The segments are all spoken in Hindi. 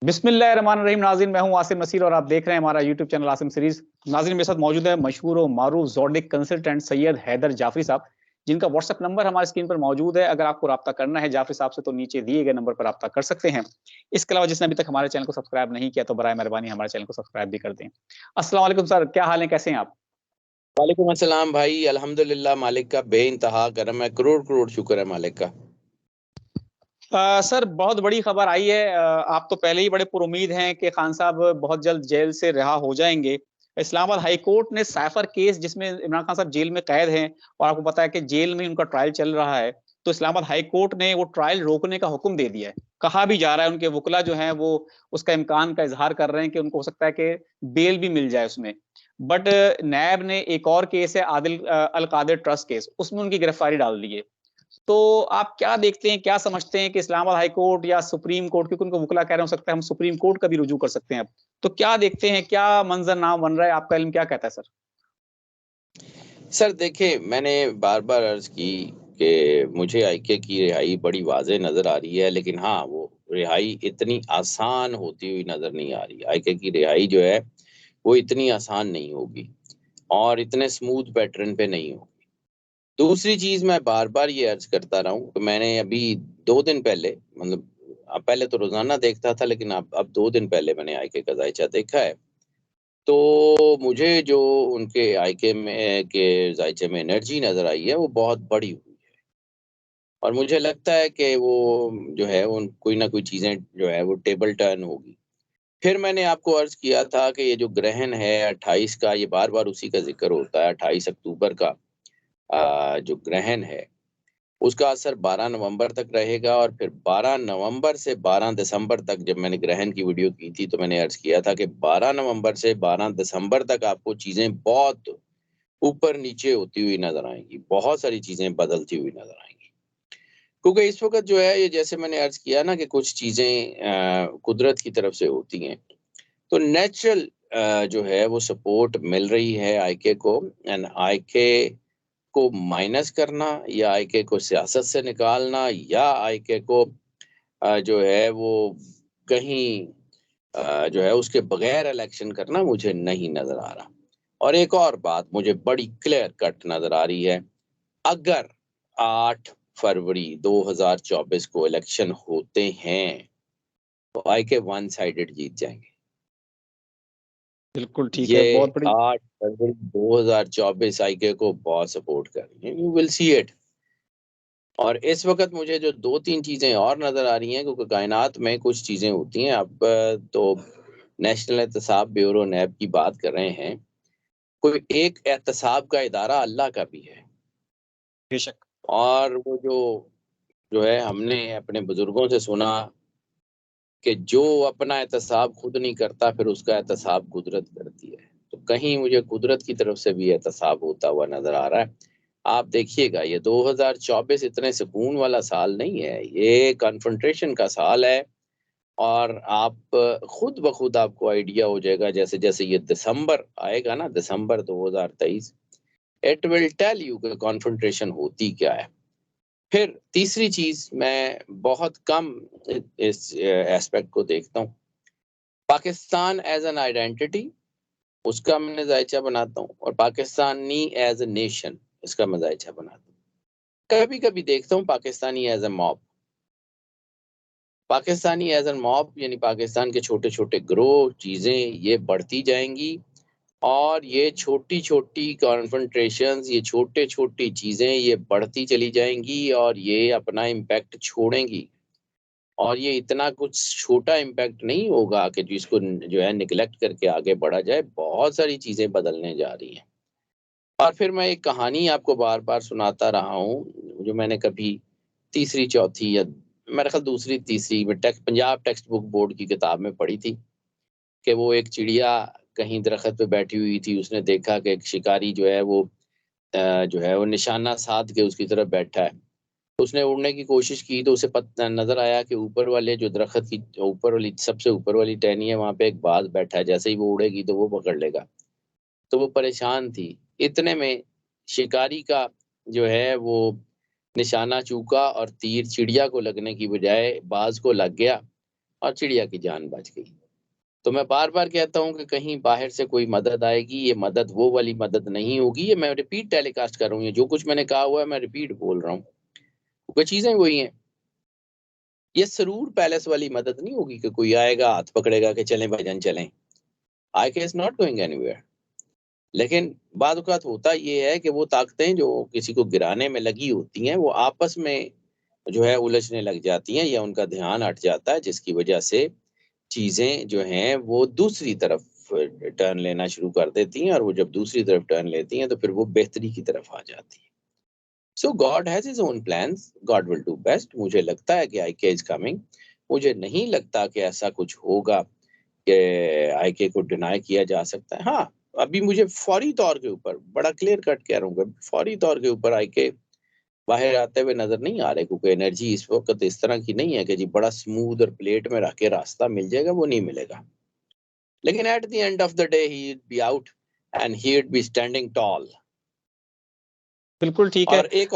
बिस्मिल्लाहिर्रहमानिर्रहीम। नाज़रीन, मैं हूं आसिम नसीर और आप देख रहे हैं हमारा यूट्यूब चैनल आसिम सीरीज। नाज़रीन, मेरे साथ मौजूद है मशहूर और मारूफ ज़ोडिक कंसल्टेंट सैयद हैदर जाफरी साहब, जिनका व्हाट्सएप नंबर हमारी स्क्रीन पर मौजूद है। अगर आपको राब्ता करना है जाफरी साहब से तो नीचे दिए गए नंबर पर राब्ता कर सकते हैं। इसके अलावा जिसने अभी तक हमारे चैनल को सब्सक्राइब नहीं किया तो बराए मेहरबानी हमारे चैनल को सब्सक्राइब भी कर दें। अस्सलाम वालेकुम सर, क्या हाल है, कैसे हैं आप? वालेकुम अस्सलाम भाई। अल्हम्दुलिल्लाह, मालिक का बेइंतहा करम है, करोड़ करोड़ शुक्र है मालिक का। सर, बहुत बड़ी खबर आई है। आप तो पहले ही बड़े पुरुमीद हैं कि खान साहब बहुत जल्द जेल से रिहा हो जाएंगे। इस्लामाबाद हाई कोर्ट ने साइफर केस, जिसमें इमरान खान साहब जेल में कैद हैं और आपको पता है कि जेल में उनका ट्रायल चल रहा है, तो इस्लामाबाद हाई कोर्ट ने वो ट्रायल रोकने का हुक्म दे दिया है। कहा भी जा रहा है, उनके वकला जो हैं वो उसका इम्कान का इजहार कर रहे हैं कि उनको हो सकता है कि बेल भी मिल जाए उसमें। बट नैब ने एक और केस है, आदिल अल कादिर ट्रस्ट केस, उसमें उनकी गिरफ्तारी डाल दी है। तो आप क्या देखते हैं, क्या समझते हैं कि इस्लामाबाद हाई कोर्ट या सुप्रीम कोर्ट, क्योंकि उनको वकला कह रहे हो सकता है हम सुप्रीम कोर्ट का भी रुजू कर सकते हैं अब, तो क्या देखते हैं, क्या मंजरनामा बन रहा है, आपका इल्म क्या कहता है सर? सर देखिए, मैंने बार-बार अर्ज़ की कि मुझे आईके की रिहाई बड़ी वाज़ेह नज़र आ रही है, लेकिन हाँ, वो रिहाई इतनी आसान होती हुई नज़र नहीं आ रही। आईके की रिहाई जो है, वो इतनी आसान नहीं होगी और इतने स्मूथ पैटर्न पे नहीं होगी। दूसरी चीज़ मैं बार-बार ये अर्ज़ करता रहा हूँ कि मैंने अभी 2 दिन पहले मतलब पहले तो रोज़ाना देखता था, लेकिन अब 2 दिन पहले मैंने आईके का ज़ायचा देखा है। तो मुझे जो उनके आईके में के ज़ायचे में एनर्जी नज़र आई है, वो बहुत बड़ी हुई है और मुझे लगता है कि वो जो है उन कोई ना कोई चीज़ें जो है वो टेबल टर्न होगी। फिर मैंने आपको अर्ज़ किया था कि ये जो ग्रहण है 28 का, ये बार-बार उसी का ज़िक्र होता है, 28 अक्टूबर का जो ग्रहण है, उसका असर 12 नवंबर तक रहेगा और फिर 12 नवंबर से 12 दिसंबर तक, जब मैंने ग्रहण की वीडियो की थी, तो मैंने अर्ज़ किया था कि 12 नवंबर से 12 दिसंबर तक आपको चीज़ें बहुत ऊपर-नीचे होती हुई नज़र आएँगी, बहुत सारी चीज़ें बदलती हुई नज़र आएँगी। क्योंकि इस वक़्त जो है, ये जैसे मैंने अर्ज़ किया ना कि कुछ चीज़ें कुदरत की तरफ से होती हैं, तो नेचुरल जो है वो सपोर्ट मिल रही है आईके को एंड आईके को माइनस करना या आईके को सियासत से निकालना या आईके को जो है वो कहीं जो है उसके बगैर इलेक्शन करना मुझे नहीं नज़र आ रहा। और एक और बात मुझे बड़ी क्लियर कट नज़र आ रही है, अगर 8 फरवरी 2024 को इलेक्शन होते हैं, तो आईके वन साइडेड जीत जाएँगे। बिल्कुल ठीक है, ये बहुत बड़ी। 8 फरवरी 2024 आईके को बहुत सपोर्ट कर रही है, यू विल सी इट। और इस वक़्त मुझे जो 2-3 चीज़ें और नज़र आ रही हैं, क्योंकि कायनात में कुछ चीज़ें होती हैं। अब तो नेशनल एहतसाब ब्यूरो नैब की बात कर रहे हैं। कोई एक एहतसाब का इदारा अल्लाह का भी है बेशक। और वो जो है हमने अपने बुज़ुर्गों से सुना कि जो अपना एहतसाब खुद नहीं करता, फिर उसका एहतसाब कुदरत करती है। तो कहीं मुझे कुदरत की तरफ से भी एहतसाब होता हुआ नज़र आ रहा है। आप देखिएगा, ये 2024 इतने सुकून वाला साल नहीं है, ये कन्फ्रंटेशन का साल है और आप खुद ब खुद आपको आइडिया हो जाएगा, जैसे-जैसे ये दिसंबर आएगा ना, दिसंबर 2023, इट विल टेल यू कि कन्फ्रंटेशन होती क्या है। फिर तीसरी चीज़ मैं बहुत कम इस एस्पेक्ट को देखता हूँ। पाकिस्तान एज़ एन आइडेंटिटी, उसका मैं ज़ायचा बनाता हूँ और पाकिस्तानी एज़ अ नेशन, इसका मैं ज़ायचा बनाता हूँ। कभी-कभी देखता हूँ Pakistani as a mob. Pakistani as an mob यानी पाकिस्तान के छोटे-छोटे ग्रोह, चीज़ें ये बढ़ती जाएँगी और ये छोटी-छोटी कॉन्फ्रंटेशंस, ये छोटे-छोटी चीज़ें ये बढ़ती चली जाएँगी और ये अपना इम्पैक्ट छोड़ेंगी। और ये इतना कुछ छोटा इम्पैक्ट नहीं होगा कि जिसको जो है नेग्लेक्ट करके आगे बढ़ा जाए, बहुत सारी चीज़ें बदलने जा रही हैं। और फिर मैं एक कहानी आपको बार-बार सुनाता रहा हूँ, जो मैंने कभी तीसरी, चौथी या मेरे ख़्याल दूसरी, तीसरी में पंजाब टेक्स्ट बुक बोर्ड की किताब में पढ़ी थी कि वो एक चिड़िया कहीं दरख़्त पे बैठी हुई थी, उसने देखा कि एक शिकारी जो है वो जो है वो निशाना साध के उसकी तरफ बैठा है। उसने उड़ने की कोशिश की तो उसे नज़र आया कि ऊपर वाले जो दरख़्त की ऊपर वाली सबसे ऊपर वाली टहनी है, वहाँ पे एक बाज़ बैठा है, जैसे ही वो उड़ेगी तो वो पकड़ लेगा। तो वो परेशान थी। इतने में शिकारी का जो है वो निशाना चूका और तीर चिड़िया को लगने की बजाय बाज़ को लग गया और चिड़िया की जान बच गई। तो मैं बार-बार कहता हूँ कि कहीं बाहर से कोई मदद आएगी, ये मदद वो वाली मदद नहीं होगी, ये मैं रिपीट टेलीकास्ट कर रहा हूँ, ये जो कुछ मैंने कहा हुआ है मैं रिपीट बोल रहा हूँ, क्योंकि चीज़ें वही हैं। ये सरूर पैलेस वाली मदद नहीं होगी कि कोई आएगा, हाथ पकड़ेगा कि चलें भाईजान चलें। IK is not going anywhere. लेकिन बाद औक़ात होता ये है कि वो ताकतें जो किसी को गिराने में लगी होती हैं, वो आपस में जो है उलझने लग जाती हैं या उनका ध्यान हट जाता है, जिसकी वजह से चीज़ें जो हैं वो दूसरी तरफ टर्न लेना शुरू कर देती हैं, और वो जब दूसरी तरफ टर्न लेती हैं तो फिर वो बेहतरी की तरफ आ जाती हैं। So God has his own plans, God will do best. मुझे लगता है कि IK इज़ कमिंग। मुझे नहीं लगता कि ऐसा कुछ होगा कि IK को डिनाई किया जा सकता है। हाँ, अभी मुझे फौरी तौर के ऊपर बड़ा क्लियर कट कह रहा हूँ कि फौरी तौर के ऊपर IK बाहर आते हुए नज़र नहीं आ रहे, क्योंकि एनर्जी इस वक़्त इस तरह की नहीं है कि जी बड़ा स्मूथ और प्लेट में रख के रास्ता मिल जाएगा, वो नहीं मिलेगा। लेकिन at the end of the day he would be out and he would be standing tall. बिल्कुल ठीक है। और एक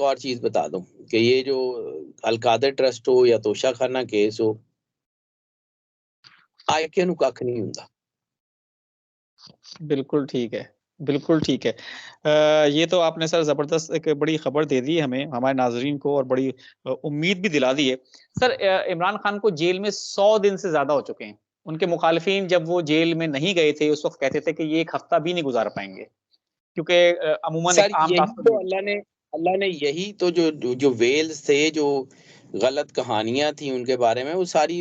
और चीज़ बता दूँ कि ये जो अल-कादर ट्रस्ट हो या तोशाखाना केस हो, IK ਨੂੰ ਕੱਖ नहीं ਹੁੰਦਾ। बिल्कुल ठीक है, बिल्कुल ठीक है। ये तो आपने सर ज़बरदस्त एक बड़ी खबर दे दी हमें, हमारे नाज़रीन को और बड़ी उम्मीद भी दिला दी है। सर इमरान खान को जेल में 100 दिन से ज़्यादा हो चुके हैं। उनके मुखालिफिन जब वो जेल में नहीं गए थे, उस वक़्त कहते थे कि ये 1 हफ्ता भी नहीं गुज़ार पाएँगे, क्योंकि अमूमन एक सर आम यही तासुर तो नहीं होता। अल्लाह ने यही तो जो वेल्स थे, जो गलत कहानियाँ थी उनके बारे में, वो सारी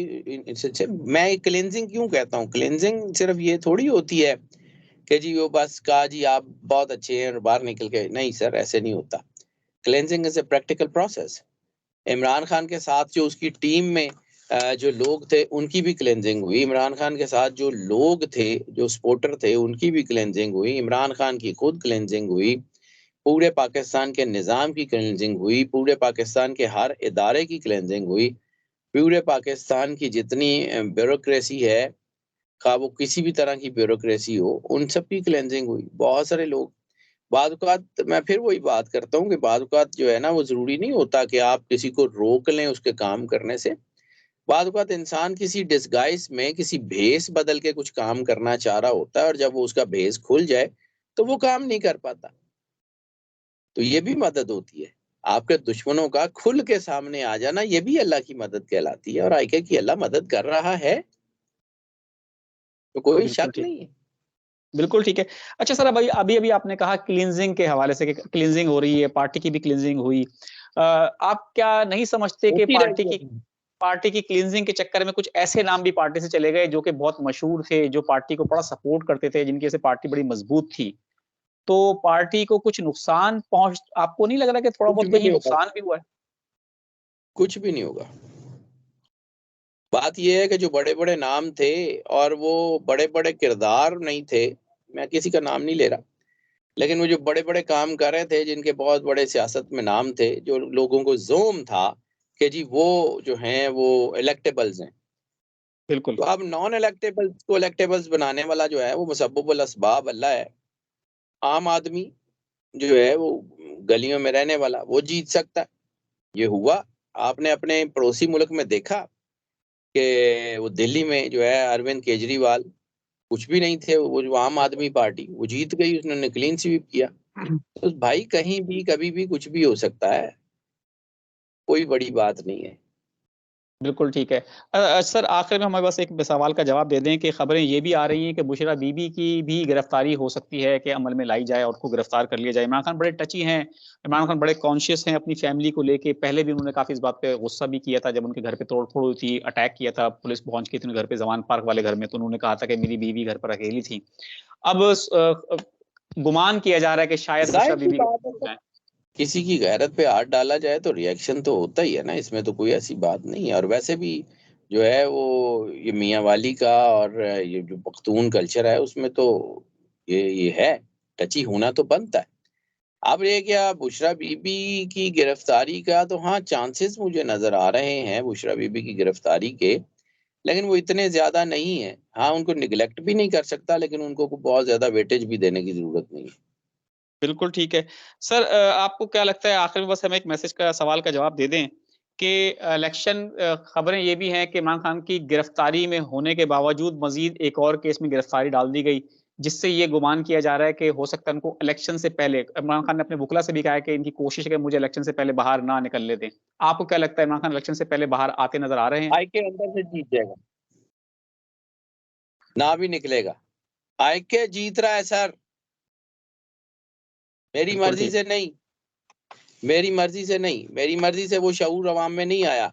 मैं क्लींजिंग क्यों कहता हूँ? क्लींजिंग सिर्फ़ ये थोड़ी होती है कि जी वो बस कहा जी आप बहुत अच्छे हैं और बाहर निकल के नहीं सर, ऐसे नहीं होता। Cleansing is a practical process. Imran Khan के साथ जो उसकी टीम में जो लोग थे, उनकी भी क्लींजिंग हुई। इमरान खान के साथ जो लोग थे, जो सपोर्टर थे, उनकी भी क्लींजिंग हुई। इमरान खान की खुद क्लींजिंग हुई। पूरे पाकिस्तान के निज़ाम की क्लींजिंग हुई। पूरे पाकिस्तान के हर इदारे की क्लींजिंग हुई। पूरे पाकिस्तान की जितनी ब्यूरोक्रेसी है, ख़्वाह वो किसी भी तरह की ब्यूरोक्रेसी हो, उन सब की क्लींजिंग हुई। बहुत सारे लोग बाद-औक़ात मैं फिर वही बात करता हूँ कि बाद-औक़ात जो है ना, वो ज़रूरी नहीं होता कि आप किसी को रोक लें उसके काम करने से। बाद-औक़ात इंसान किसी डिसगाइज़ में, किसी भेष बदल के कुछ काम करना चाह रहा होता है, और जब वो उसका भेष खुल जाए, तो वो काम नहीं कर पाता। तो ये भी मदद होती है। आपके दुश्मनों का खुल के सामने आ जाना, ये भी अल्लाह की मदद कहलाती है, और IK की अल्लाह मदद कर रहा है। तो कोई बिल्कुल शक ठीक। नहीं है। बिल्कुल ठीक है। अच्छा सर अभी-अभी आपने कहा क्लींजिंग के हवाले से कि क्लींजिंग हो रही है, पार्टी की भी क्लींजिंग हुई। आप क्या नहीं समझते कि होती रहेगी अभी। पार्टी की क्लींजिंग के चक्कर में कुछ ऐसे नाम भी पार्टी से चले गए जो कि बहुत मशहूर थे, जो पार्टी को बड़ा सपोर्ट करते थे, जिनकी वजह से पार्टी बड़ी मजबूत थी। तो पार्टी को कुछ नुकसान आपको नहीं लग रहा कि थोड़ा कुछ बहुत भी कहीं नहीं होगा, नुकसान भी हुआ है? कुछ भी नहीं होगा। बात ये है कि जो बड़े-बड़े नाम थे और वो बड़े-बड़े किरदार नहीं थे, मैं किसी का नाम नहीं ले रहा, लेकिन वो जो बड़े-बड़े काम कर रहे थे, जिनके बहुत बड़े सियासत में नाम थे, जो लोगों को ज़ोम था कि जी वो जो हैं वो इलेक्टेबल्स हैं। बिल्कुल, तो अब नॉन इलेक्टेबल्स को इलेक्टेबल्स बनाने वाला जो है वो मुसब्बिबुल अस्बाब अल्लाह है। आम आदमी जो है वो गलियों में रहने वाला वो जीत सकता है। ये हुआ, आपने अपने पड़ोसी मुल्क में देखा कि वो दिल्ली में जो है अरविंद केजरीवाल कुछ भी नहीं थे, वो जो आम आदमी पार्टी वो जीत गई, उन्होंने क्लीन स्वीप किया। तो भाई कहीं भी कभी भी कुछ भी हो सकता है, कोई बड़ी बात नहीं है। बिल्कुल ठीक है। सर आखिर में हमें बस एक सवाल का जवाब दे दें कि खबरें ये भी आ रही हैं कि बुशरा बीबी की भी गिरफ्तारी हो सकती है कि अमल में लाई जाए और उसको गिरफ्तार कर लिया जाए। इमरान खान बड़े टची हैं, इमरान खान बड़े कॉन्शियस हैं अपनी फैमिली को लेके। पहले भी उन्होंने काफ़ी इस बात पे गुस्सा भी किया था जब उनके घर पे तोड़-फोड़ हुई थी, अटैक किया था, पुलिस पहुँच गई थी उनके घर पे ज़मान पार्क वाले घर में, तो उन्होंने कहा था कि मेरी बीवी घर पर अकेली थी। अब गुमान किया जा रहा है कि शायद बुशरा ज़ाहिर-सी बीबी बात है, गिरफ्तार हो जाएँ। किसी की गैरत पे हाथ डाला जाए तो रिएक्शन तो होता ही है ना, इसमें तो कोई ऐसी बात नहीं है। और वैसे भी जो है वो ये मियाँ वाली का और ये जो पख्तून कल्चर है उसमें तो ये है, टची होना तो बनता है। अब ये क्या बुशरा बीबी की गिरफ्तारी का तो हाँ, चांसेस मुझे नज़र आ रहे हैं बुशरा बीबी की गिरफ्तारी के, लेकिन वो इतने ज़्यादा नहीं है। हाँ, उनको नेग्लेक्ट भी नहीं कर सकता, लेकिन उनको बहुत ज़्यादा वेटेज भी देने की ज़रूरत नहीं है। बिल्कुल ठीक है। सर आपको क्या लगता है आखिर में बस हमें एक मैसेज का सवाल का जवाब दे दें कि इलेक्शन खबरें ये भी हैं कि इमरान खान की गिरफ्तारी में होने के बावजूद मजीद एक और केस में गिरफ्तारी डाल दी गई, जिससे ये गुमान किया जा रहा है कि हो सकता है उनको इलेक्शन से पहले, इमरान खान ने अपने वुकला से भी कहा है कि इनकी कोशिश है कि मुझे इलेक्शन से पहले बाहर ना निकलने दें। आपको क्या लगता है इमरान खान इलेक्शन से पहले बाहर आते नजर आ रहे हैं? आई के अंदर से जीत जाएगा, ना भी निकलेगा। आई के जीत रहा है सर, मेरी बिल्कुल मर्जी ठीक। से नहीं, मेरी मर्जी से नहीं, मेरी मर्जी से वो शऊर अवाम में नहीं आया।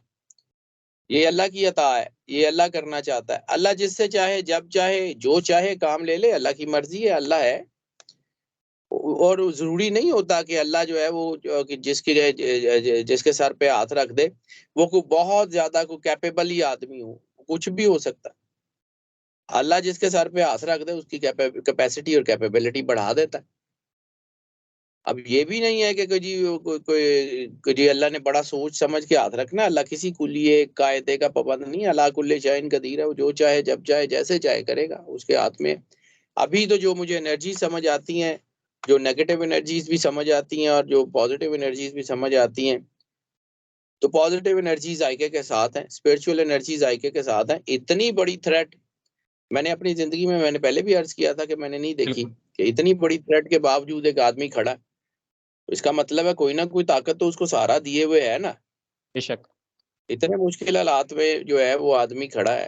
ये अल्लाह की अता है, ये अल्लाह करना चाहता है। अल्लाह जिससे चाहे, जब चाहे, जो चाहे काम ले ले, अल्लाह की मर्जी है, अल्लाह है। और ज़रूरी नहीं होता कि अल्लाह जो है वो कि जिसके सर पे हाथ रख दे, वो कोई बहुत ज़्यादा कोई कैपेबल ही आदमी हो, कुछ भी हो सकता है। अल्लाह जिसके सर पे हाथ रख दे, उसकी कैपेसिटी और कैपेबिलिटी बढ़ा देता है। अब ये भी नहीं है कि कोई जी कोई जी अल्लाह ने बड़ा सोच समझ के हाथ रखना। अल्लाह किसी कुल्लिये कायदे का पाबंद नहीं है। अल्लाह कुल्ले शाइन कदीर है, वो जो चाहे, जब चाहे, जैसे चाहे करेगा, उसके हाथ में। अभी तो जो मुझे एनर्जी समझ आती हैं, जो नेगेटिव एनर्जीज भी समझ आती हैं और जो पॉजिटिव एनर्जीज भी समझ आती हैं, तो पॉजिटिव एनर्जीज आईके के साथ हैं, स्पिरिचुअल एनर्जीज आईके के साथ हैं। इतनी बड़ी थ्रेट मैंने अपनी जिंदगी में, मैंने पहले भी अर्ज किया था कि मैंने नहीं देखी बिल्कुल। कि इतनी बड़ी थ्रेट के बावजूद एक आदमी खड़ा है। तो इसका मतलब है कोई ना कोई ताकत तो उसको सहारा दिए हुए है ना। बेशक। इतने मुश्किल हालात में जो है वो आदमी खड़ा है।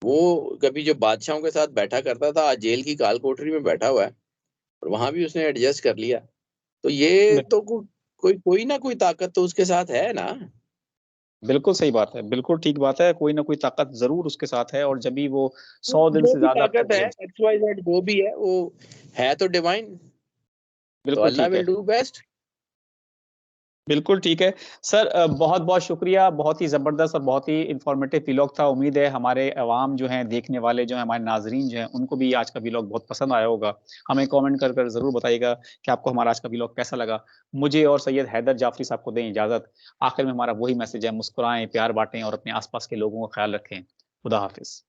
वो कभी जो बादशाहों के साथ बैठा करता था, आज जेल की काल कोठरी में बैठा हुआ है और वहां भी उसने एडजस्ट कर लिया। तो ये तो कोई कोई ना कोई ताकत तो उसके साथ है ना। बिल्कुल सही बात है, बिल्कुल ठीक बात है, कोई ना कोई ताकत ज़रूर उसके साथ है और जब भी वो 100 दिन जो से भी ज़्यादा ताकत है, एक्स वाई जेड जो भी है, वो है तो डिवाइन। तो बिल्कुल अल्लाह ठीक है। Will do best. बिल्कुल ठीक है। सर बहुत-बहुत शुक्रिया, बहुत ही ज़बरदस्त और बहुत ही इन्फॉर्मेटिव व्लॉग था। उम्मीद है हमारे अवाम जो हैं, देखने वाले जो हैं, हमारे नाज़रीन जो हैं, उनको भी आज का व्लॉग बहुत पसंद आया होगा। हमें कमेंट कर कर ज़रूर बताइएगा कि आपको हमारा आज का व्लॉग कैसा लगा। मुझे और सैयद हैदर जाफ़री साहब को दें इजाज़त। आखिर में हमारा वही मैसेज है, मुस्कुराएँ, प्यार बाँटें और अपने आस-पास के लोगों का ख़्याल रखें। खुदा हाफ़िज़।